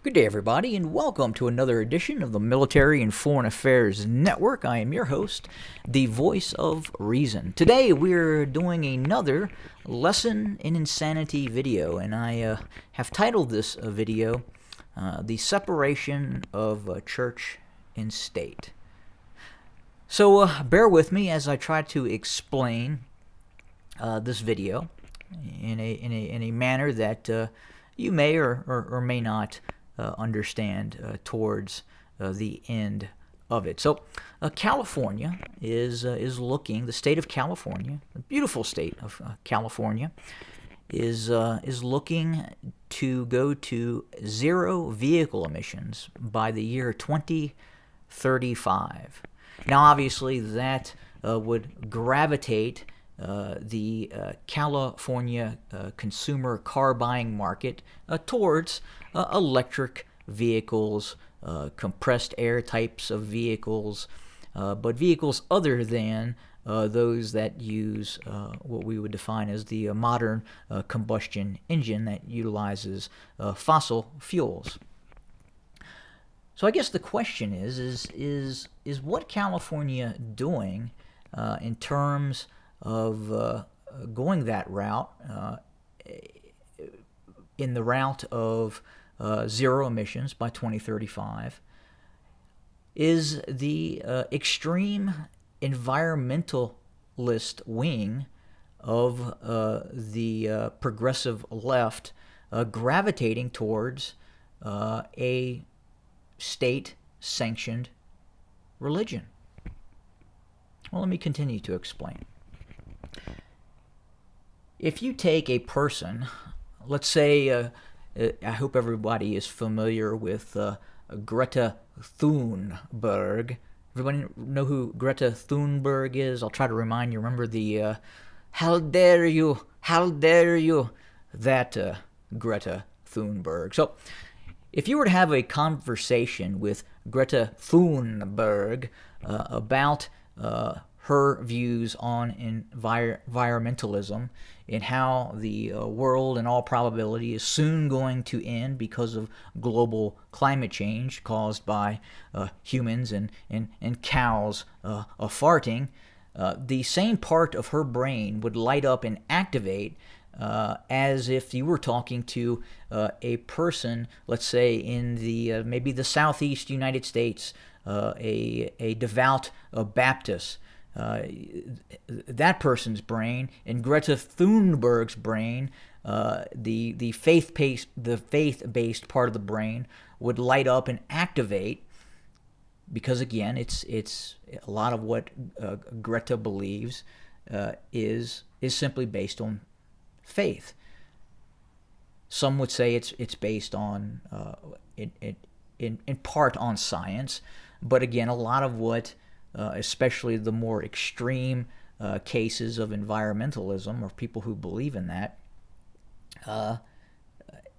Good day, everybody, and welcome to another edition of the Military and Foreign Affairs Network. I am your host, the voice of reason. Today, we're doing another Lesson in Insanity video, and I have titled this video, The Separation of Church and State. So, bear with me as I try to explain this video in a manner that you may or may not understand towards the end of it. So, California is looking. The state of California, the beautiful state of California, is looking to go to zero vehicle emissions by the year 2035. Now, obviously, that would gravitate the California consumer car buying market towards electric vehicles, compressed air types of vehicles, but vehicles other than those that use what we would define as the modern combustion engine that utilizes fossil fuels. So I guess the question is what California doing in terms of going that route, in the route of zero emissions by 2035, is the extreme environmentalist wing of the progressive left gravitating towards a state-sanctioned religion. Well, let me continue to explain. If you take a person, let's say, I hope everybody is familiar with Greta Thunberg. Everybody know who Greta Thunberg is? I'll try to remind you. Remember the how dare you, that Greta Thunberg. So if you were to have a conversation with Greta Thunberg about her views on environmentalism and how the world, in all probability, is soon going to end because of global climate change caused by humans and cows farting, the same part of her brain would light up and activate as if you were talking to a person, let's say in the maybe the southeast United States, a devout Baptist. That person's brain and Greta Thunberg's brain, the faith-based part of the brain would light up and activate, because again, it's a lot of what Greta believes is simply based on faith. Some would say it's based on in part on science, but again, a lot of what especially the more extreme cases of environmentalism or people who believe in that,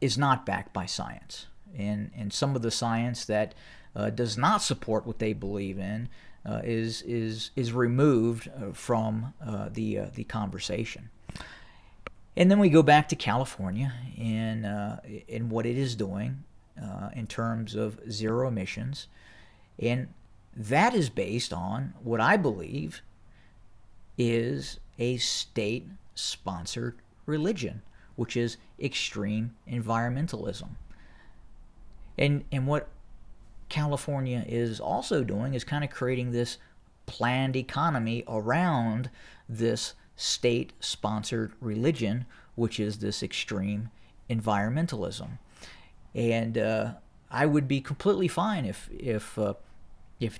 is not backed by science. And some of the science that does not support what they believe in is removed from the conversation. And then we go back to California and what it is doing in terms of zero emissions. And that is based on what I believe is a state-sponsored religion, which is extreme environmentalism. And what California is also doing is kind of creating this planned economy around this state-sponsored religion, which is this extreme environmentalism. And I would be completely fine if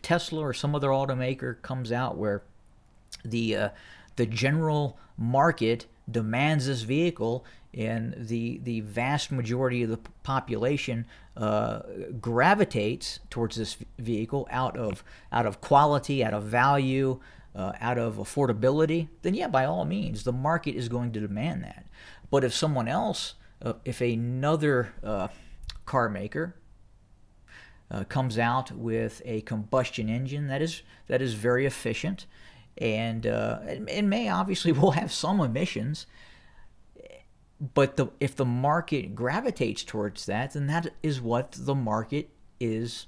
Tesla or some other automaker comes out where the general market demands this vehicle and the vast majority of the population gravitates towards this vehicle out of quality, out of value, out of affordability, then yeah, by all means, the market is going to demand that. But if someone else, if another car maker comes out with a combustion engine that is very efficient, and may obviously will have some emissions, But if the market gravitates towards that, then that is what the market is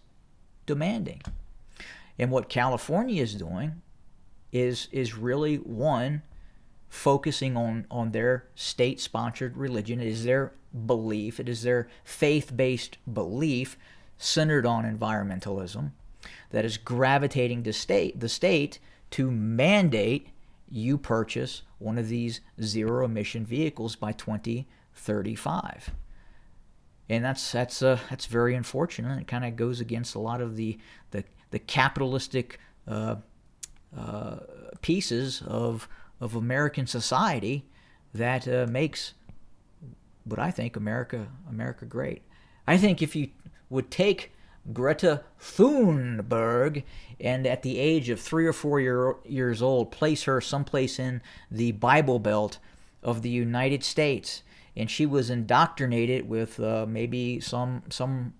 demanding. And what California is doing is really, one, focusing on their state-sponsored religion. It is their belief. It is their faith-based belief centered on environmentalism that is gravitating to the state to mandate you purchase one of these zero-emission vehicles by 2035. And that's very unfortunate. It kind of goes against a lot of the capitalistic pieces of American society that makes what I think America great. I think if you would take Greta Thunberg and at the age of 3 or 4 years old, place her someplace in the Bible Belt of the United States, and she was indoctrinated with maybe some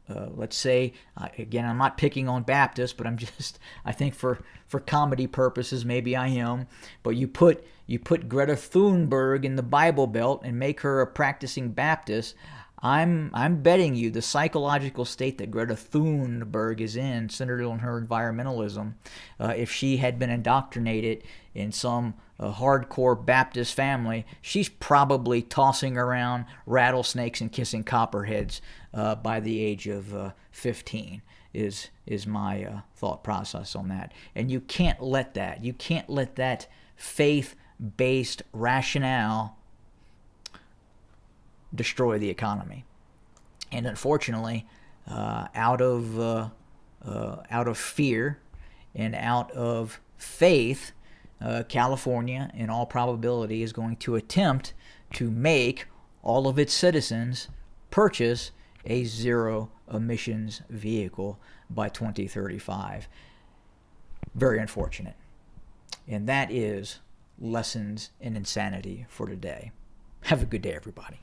let's say, again, I'm not picking on Baptists, but I think for comedy purposes, maybe I am, but you put Greta Thunberg in the Bible Belt and make her a practicing Baptist, I'm betting you the psychological state that Greta Thunberg is in, centered on her environmentalism, if she had been indoctrinated in some hardcore Baptist family, she's probably tossing around rattlesnakes and kissing copperheads by the age of 15. Is my thought process on that. And you can't let that faith-based rationale destroy the economy. And unfortunately, out of fear and out of faith, California, in all probability, is going to attempt to make all of its citizens purchase a zero emissions vehicle by 2035. Very unfortunate. And that is lessons in insanity for today. Have a good day, everybody.